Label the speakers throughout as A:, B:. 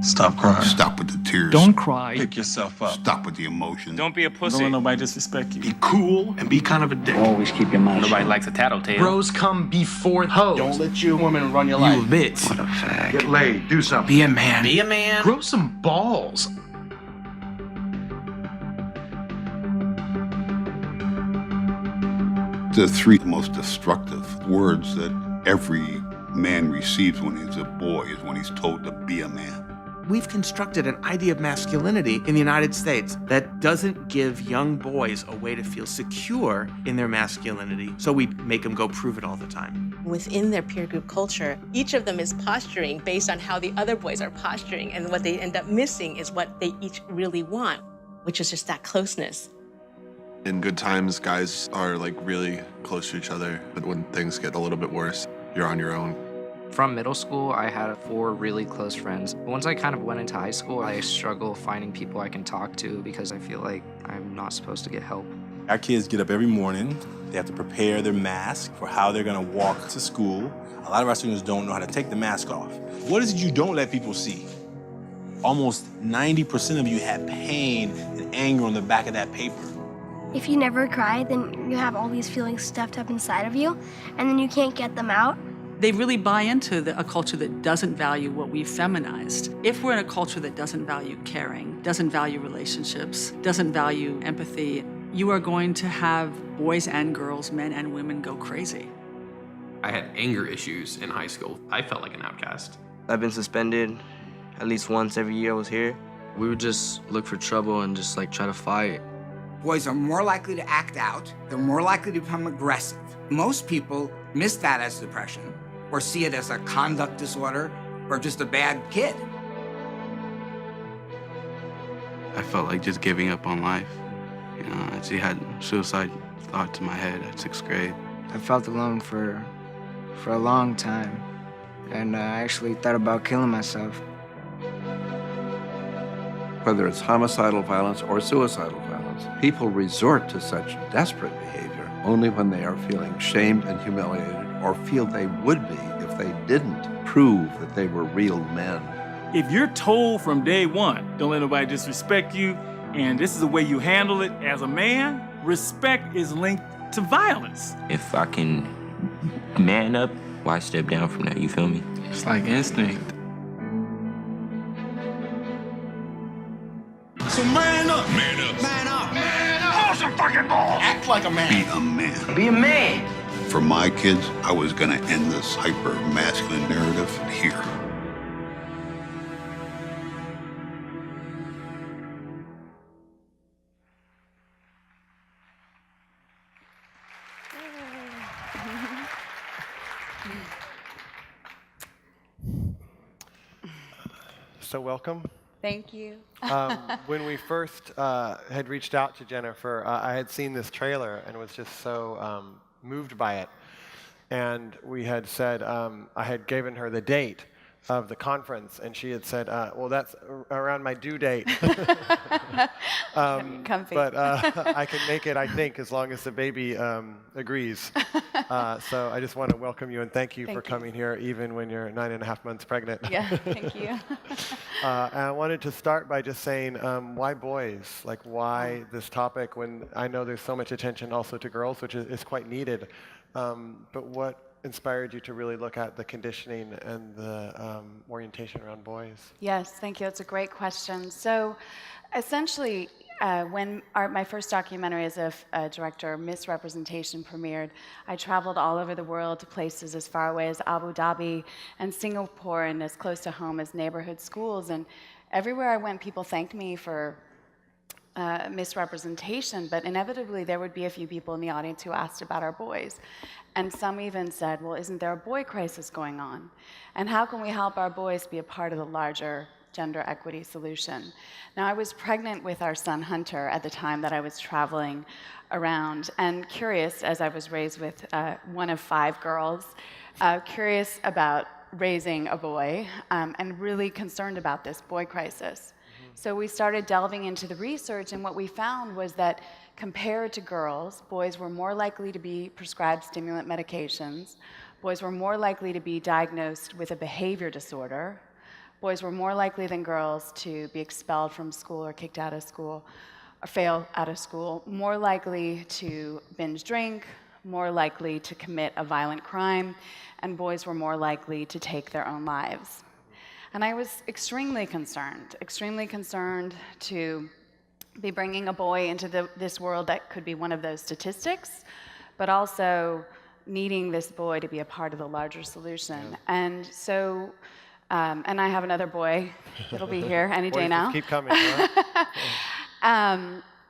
A: Stop crying.
B: Stop with the tears.
C: Don't cry.
A: Pick yourself up.
B: Stop with the emotion.
D: Don't be a pussy.
A: Don't let nobody disrespect you.
C: Be cool and be kind of a dick.
E: Always keep your mouth
D: Nobody
E: shut.
D: likes a tattletale.
C: Bros come before hoes.
A: Don't let your woman run your
C: You
A: life.
C: a bitch.
E: What a fag.
A: Get laid. Do something.
C: Be a man.
D: Be a man.
C: Grow some balls.
B: The three most destructive words that every man receives when he's a boy is when he's told to be a man.
F: We've constructed an idea of masculinity in the United States that doesn't give young boys a way to feel secure in their masculinity, so we make them go prove it all the time.
G: Within their peer group culture, each of them is posturing based on how the other boys are posturing, and what they end up missing is what they each really want, which is just that closeness.
H: In good times, guys are like really close to each other, but when things get a little bit worse, you're on your own.
I: From middle school, I had 4 really close friends. Once I kind of went into high school, I struggle finding people I can talk to because I feel like I'm not supposed to get help.
J: Our kids get up every morning. They have to prepare their mask for how they're gonna walk to school. A lot of our students don't know how to take the mask off. What is it you don't let people see? Almost 90% of you have pain and anger on the back of that paper.
K: If you never cry, then you have all these feelings stuffed up inside of you, and then you can't get them out.
L: They really buy into a culture that doesn't value what we've feminized. If we're in a culture that doesn't value caring, doesn't value relationships, doesn't value empathy, you are going to have boys and girls, men and women go crazy.
M: I had anger issues in high school. I felt like an outcast.
N: I've been suspended at least once every year I was here.
I: We would just look for trouble and just like try to fight.
O: Boys are more likely to act out. They're more likely to become aggressive. Most people miss that as depression or see it as a conduct disorder or just a bad kid.
P: I felt like just giving up on life. You know, I actually had suicide thoughts in my head at 6th grade.
N: I felt alone for a long time, and I actually thought about killing myself.
Q: Whether it's homicidal violence or suicidal violence, people resort to such desperate behavior only when they are feeling shamed and humiliated or feel they would be if they didn't prove that they were real men.
A: If you're told from day one, don't let nobody disrespect you, and this is the way you handle it as a man, respect is linked to violence.
M: If I can man up, why step down from that, you feel me?
P: It's like instinct.
A: So man up.
C: Man up.
A: Man up. Man up. Hold some fucking balls. Act like a man.
B: Be a man.
E: Be a man.
B: For my kids, I was gonna end this hyper-masculine narrative here.
R: So welcome.
S: Thank you.
R: When we first had reached out to Jennifer, I had seen this trailer and was just so moved by it. And we had said, I had given her the date of the conference, and she had said, well, that's around my due date.
S: Comfy.
R: But I can make it, I think, as long as the baby agrees. So I just want to welcome you and thank you for coming here, even when you're 9.5 months pregnant.
S: Yeah, thank you.
R: And I wanted to start by just saying, why boys? Like, why this topic when I know there's so much attention also to girls, which is quite needed. But what inspired you to really look at the conditioning and the orientation around boys?
S: Yes, thank you. That's a great question. So essentially, when my first documentary as a director, Misrepresentation, premiered, I traveled all over the world to places as far away as Abu Dhabi and Singapore and as close to home as neighborhood schools. And everywhere I went, people thanked me for misrepresentation, but inevitably there would be a few people in the audience who asked about our boys. And some even said, well, isn't there a boy crisis going on? And how can we help our boys be a part of the larger gender equity solution? Now, I was pregnant with our son Hunter at the time that I was traveling around, and curious, as I was raised with one of 5 girls, curious about raising a boy, and really concerned about this boy crisis. So we started delving into the research, and what we found was that compared to girls, boys were more likely to be prescribed stimulant medications, boys were more likely to be diagnosed with a behavior disorder, boys were more likely than girls to be expelled from school or kicked out of school or fail out of school, more likely to binge drink, more likely to commit a violent crime, and boys were more likely to take their own lives. And I was extremely concerned to be bringing a boy into this world that could be one of those statistics, but also needing this boy to be a part of the larger solution. Yeah. And so, and I have another boy that'll be here any day now.
R: Keep coming. Huh?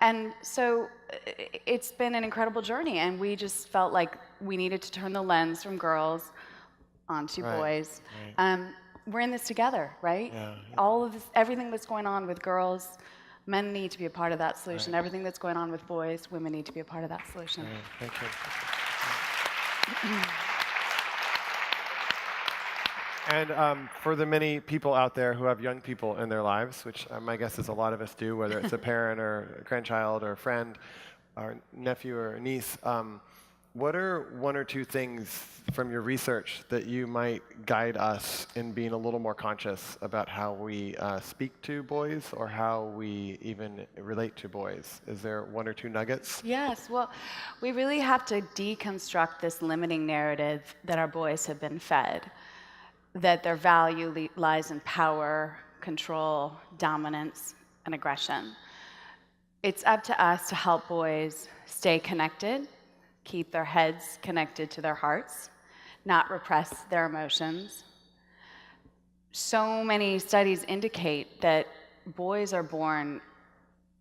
S: And so it's been an incredible journey, and we just felt like we needed to turn the lens from girls onto boys. Right. We're in this together, right? Yeah. All of this, everything that's going on with girls, men need to be a part of that solution. Right. Everything that's going on with boys, women need to be a part of that solution.
R: Right. Thank you. And for the many people out there who have young people in their lives, which my guess is a lot of us do, whether it's a parent or a grandchild or a friend or nephew or a niece, what are one or two things from your research that you might guide us in being a little more conscious about how we speak to boys or how we even relate to boys? Is there one or two nuggets?
S: Yes, well, we really have to deconstruct this limiting narrative that our boys have been fed, that their value lies in power, control, dominance, and aggression. It's up to us to help boys stay connected, keep their heads connected to their hearts, not repress their emotions. So many studies indicate that boys are born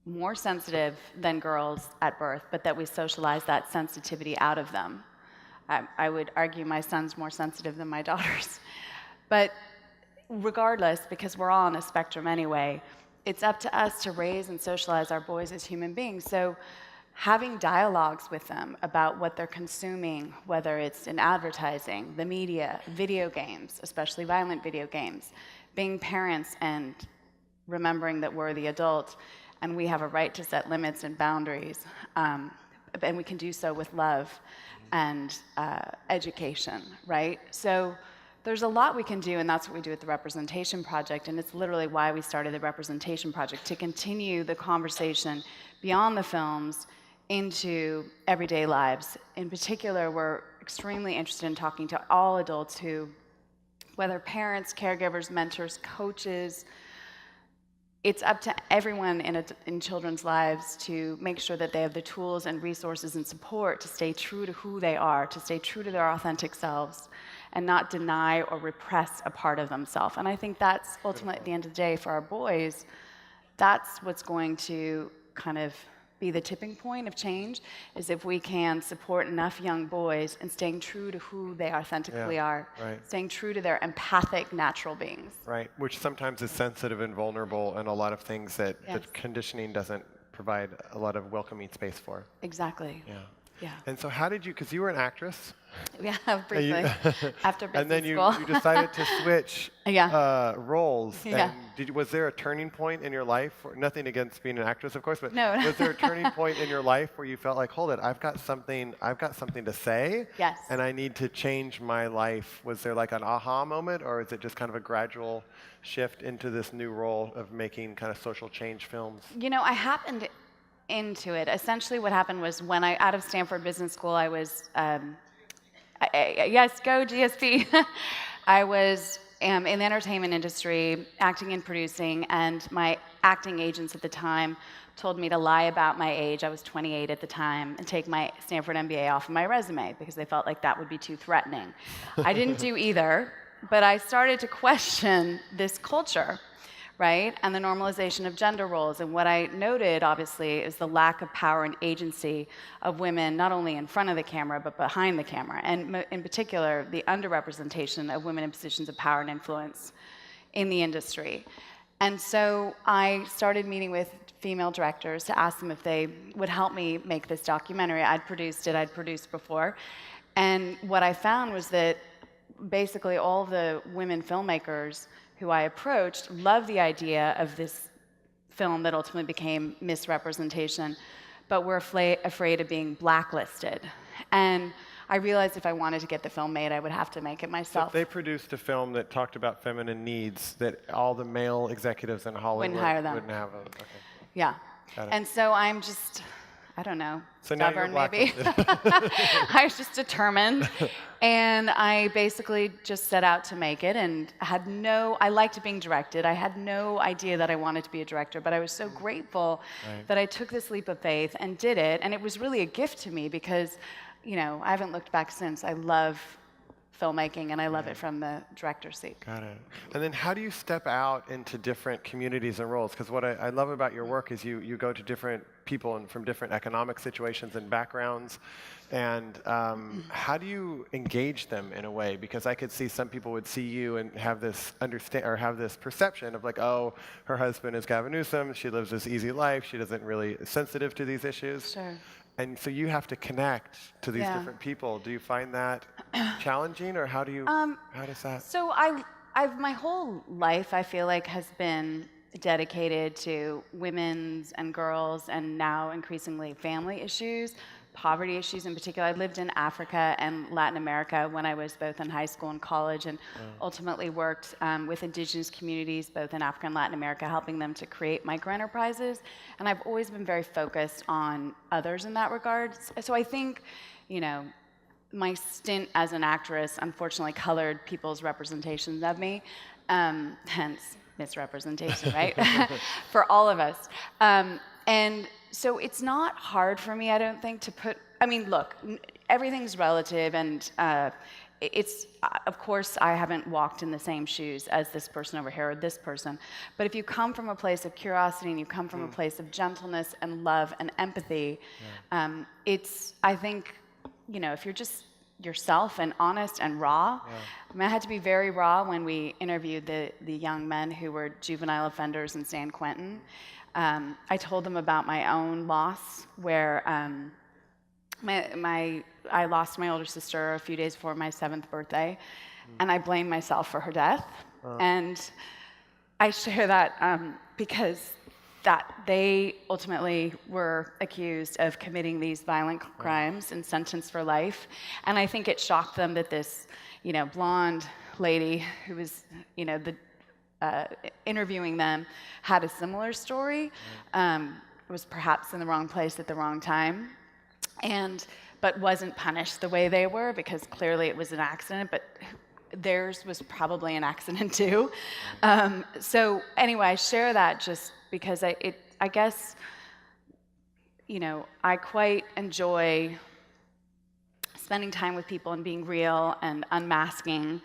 S: more sensitive than girls at birth, but that we socialize that sensitivity out of them. I would argue my son's more sensitive than my daughter's. But regardless, because we're all on a spectrum anyway, it's up to us to raise and socialize our boys as human beings. So having dialogues with them about what they're consuming, whether it's in advertising, the media, video games, especially violent video games, being parents and remembering that we're the adult and we have a right to set limits and boundaries, and we can do so with love and education, right? So there's a lot we can do, and that's what we do at the Representation Project, and it's literally why we started the Representation Project, to continue the conversation beyond the films into everyday lives. In particular, we're extremely interested in talking to all adults who, whether parents, caregivers, mentors, coaches, it's up to everyone in children's lives to make sure that they have the tools and resources and support to stay true to who they are, to stay true to their authentic selves, and not deny or repress a part of themselves. And I think that's ultimately, at the end of the day, for our boys, that's what's going to kind of be the tipping point of change, is if we can support enough young boys in staying true to who they authentically are, staying true to their empathic, natural beings.
R: Right, which sometimes is sensitive and vulnerable, and a lot of things that the conditioning doesn't provide a lot of welcoming space for.
S: Exactly.
R: Yeah.
S: Yeah.
R: And so how did you, because you were an actress.
S: Yeah, briefly, after business
R: and then you decided to switch roles.
S: Yeah.
R: And was there a turning point in your life? Nothing against being an actress, of course, but
S: no.
R: Was there a turning point in your life where you felt like, hold it, I've got something to say,
S: yes,
R: and I need to change my life? Was there like an aha moment, or is it just kind of a gradual shift into this new role of making kind of social change films?
S: You know, I happened into it. Essentially what happened was when out of Stanford Business School, I was, yes, go GSP. I was in the entertainment industry, acting and producing, and my acting agents at the time told me to lie about my age. I was 28 at the time, and take my Stanford MBA off of my resume because they felt like that would be too threatening. I didn't do either, but I started to question this culture, right? And the normalization of gender roles. And what I noted, obviously, is the lack of power and agency of women, not only in front of the camera, but behind the camera. And in particular, the underrepresentation of women in positions of power and influence in the industry. And so I started meeting with female directors to ask them if they would help me make this documentary. I'd produced before. And what I found was that basically all the women filmmakers who I approached loved the idea of this film that ultimately became Misrepresentation, but were afraid of being blacklisted. And I realized if I wanted to get the film made, I would have to make it
R: So
S: myself.
R: if they produced a film that talked about feminine needs, that all the male executives in Hollywood
S: Wouldn't hire them.
R: wouldn't have them. Okay.
S: Yeah.
R: Got it.
S: And so I'm just, I don't know,
R: So now you're
S: stubborn maybe. I was just determined. And I basically just set out to make it and I liked being directed. I had no idea that I wanted to be a director, but I was so grateful that I took this leap of faith and did it. And it was really a gift to me because, you know, I haven't looked back since. I love filmmaking, and I love it from the director's seat.
R: Got it. And then how do you step out into different communities and roles? Because what I love about your work is you go to different people and from different economic situations and backgrounds. And how do you engage them in a way? Because I could see some people would see you and have this have this perception of like, oh, her husband is Gavin Newsom. She lives this easy life. She doesn't really sensitive to these issues.
S: Sure.
R: And so you have to connect to these different people. Do you find that challenging, or how does that?
S: So I've my whole life, I feel like, has been dedicated to women's and girls, and now increasingly family issues, poverty issues in particular. I lived in Africa and Latin America when I was both in high school and college, and ultimately worked with indigenous communities both in Africa and Latin America, helping them to create microenterprises. And I've always been very focused on others in that regard. So I think, you know, my stint as an actress unfortunately colored people's representations of me, hence misrepresentation, right? For all of us. And so it's not hard for me, I don't think, to put, I mean, look, everything's relative, and it's, of course, I haven't walked in the same shoes as this person over here or this person, but if you come from a place of curiosity and you come from a place of gentleness and love and empathy, it's, I think, you know, if you're just yourself and honest and raw. I mean, I had to be very raw when we interviewed the young men who were juvenile offenders in San Quentin. I told them about my own loss, where I lost my older sister a few days before my 7th birthday, and I blamed myself for her death. And I share that because that they ultimately were accused of committing these violent crimes and sentenced for life. And I think it shocked them that this, you know, blonde lady who was, you know, interviewing them had a similar story. Was perhaps in the wrong place at the wrong time, but wasn't punished the way they were, because clearly it was an accident, but theirs was probably an accident too. So anyway, I share that just because I guess, you know, I quite enjoy spending time with people and being real and unmasking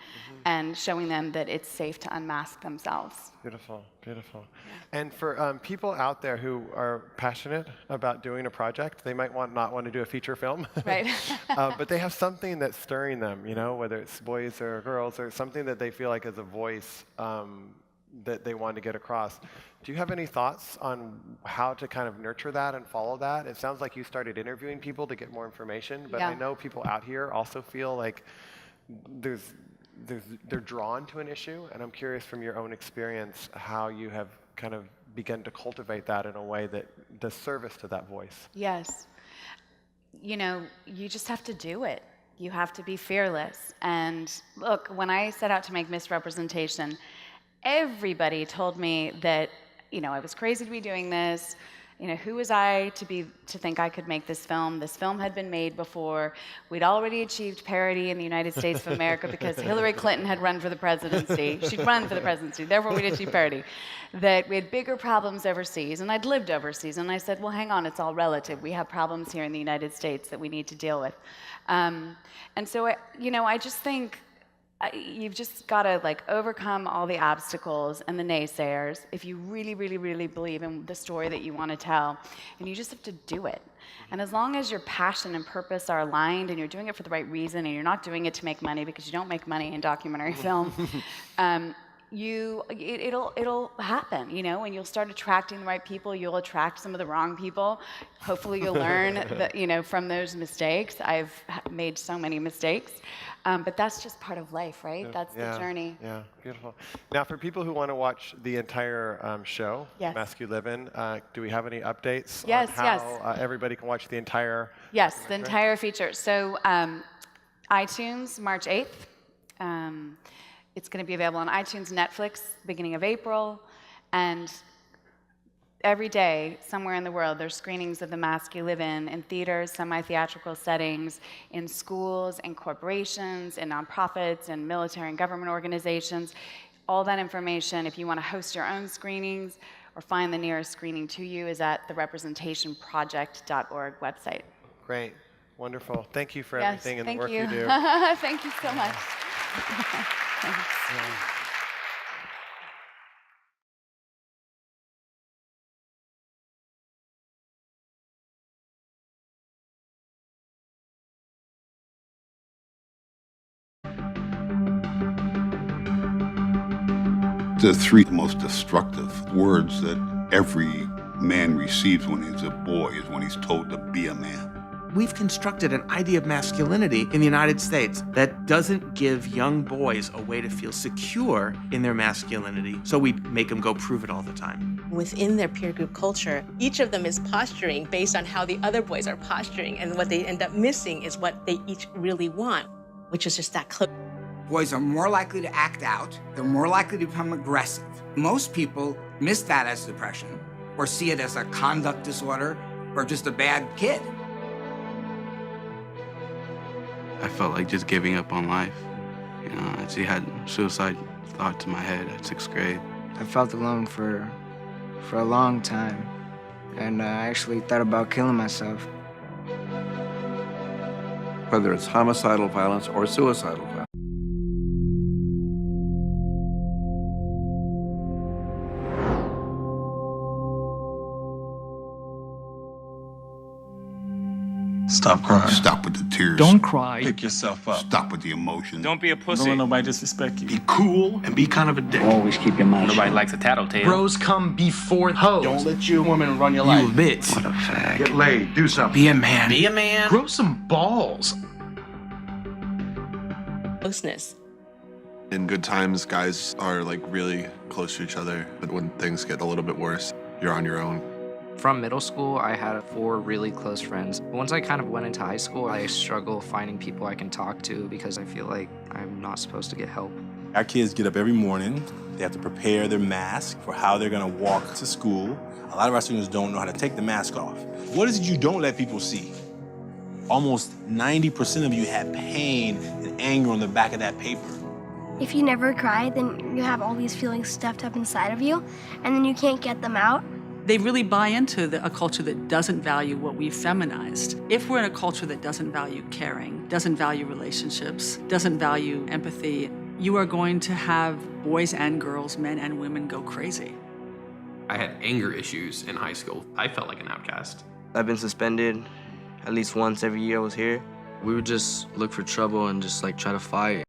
S: and showing them that it's safe to unmask themselves.
R: Beautiful, beautiful. Yeah. And for people out there who are passionate about doing a project, they might not want to do a feature film,
S: right?
R: But they have something that's stirring them, you know, whether it's boys or girls, or something that they feel like is a voice that they want to get across. Do you have any thoughts on how to kind of nurture that and follow that? It sounds like you started interviewing people to get more information, but I know people out here also feel like they're drawn to an issue, and I'm curious from your own experience how you have kind of begun to cultivate that in a way that does service to that voice.
S: Yes. You know, you just have to do it. You have to be fearless. And look, when I set out to make Misrepresentation, everybody told me that, you know, I was crazy to be doing this. You know, who was I to think I could make this film? This film had been made before. We'd already achieved parity in the United States of America because Hillary Clinton had run for the presidency. She'd run for the presidency, therefore we'd achieved parity. That we had bigger problems overseas, and I'd lived overseas, and I said, well, hang on, it's all relative. We have problems here in the United States that we need to deal with. And so, I just think, you've just got to overcome all the obstacles and the naysayers if you really, really, really believe in the story that you want to tell, and you just have to do it. And as long as your passion and purpose are aligned and you're doing it for the right reason and you're not doing it to make money, because you don't make money in documentary film, it'll happen, and you'll start attracting the right people. You'll attract some of the wrong people. Hopefully you'll learn that, from those mistakes. I've made so many mistakes. But that's just part of life, right? That's the journey.
R: Yeah, beautiful. Now, for people who want to watch the entire show,
S: yes.
R: Masculivin, do we have any updates
S: yes,
R: on how everybody can watch the entire?
S: Yes, the entire feature. So iTunes, March 8th. It's going to be available on iTunes, Netflix, beginning of April. And every day, somewhere in the world, there's screenings of The Mask You Live in theaters, semi-theatrical settings, in schools, in corporations, in nonprofits, in military and government organizations. All that information, if you want to host your own screenings or find the nearest screening to you, is at the representationproject.org website.
R: Great. Wonderful. Thank you for everything and the work you do.
S: Thank you so much. Thanks.
B: The three most destructive words that every man receives when he's a boy is when he's told to be a man.
F: We've constructed an idea of masculinity in the United States that doesn't give young boys a way to feel secure in their masculinity, so we make them go prove it all the time.
G: Within their peer group culture, each of them is posturing based on how the other boys are posturing, and what they end up missing is what they each really want, which is just that close.
O: Boys are more likely to act out. They're more likely to become aggressive. Most people miss that as depression or see it as a conduct disorder or just a bad kid.
P: I felt like just giving up on life. You know, I actually had suicide thoughts in my head at 6th grade.
N: I felt alone for a long time, and I actually thought about killing myself.
Q: Whether it's homicidal violence or suicidal violence.
C: Stop crying.
B: Stop with the tears.
A: Don't cry.
C: Pick yourself up.
B: Stop with the emotions.
A: Don't be a pussy. Don't let nobody disrespect you.
C: Be cool and be kind of a dick.
D: Always keep your mouth
M: Nobody
D: shut.
M: likes a tattletale.
C: Bros come before hoes.
D: Don't let your woman run your life.
C: You bitch.
D: What a fag.
C: Get laid. Do something.
D: Be a man.
C: Be a man. Grow some balls.
G: Closeness.
H: In good times, guys are like really close to each other, but when things get a little bit worse, you're on your own.
I: From middle school, I had 4 really close friends. Once I kind of went into high school, I struggle finding people I can talk to because I feel like I'm not supposed to get help.
J: Our kids get up every morning. They have to prepare their mask for how they're gonna walk to school. A lot of our students don't know how to take the mask off. What is it you don't let people see? Almost 90% of you have pain and anger on the back of that paper.
K: If you never cry, then you have all these feelings stuffed up inside of you, and then you can't get them out.
L: They really buy into a culture that doesn't value what we've feminized. If we're in a culture that doesn't value caring, doesn't value relationships, doesn't value empathy, you are going to have boys and girls, men and women go crazy.
E: I had anger issues in high school. I felt like an outcast.
T: I've been suspended at least once every year I was here.
U: We would just look for trouble and just like try to fight.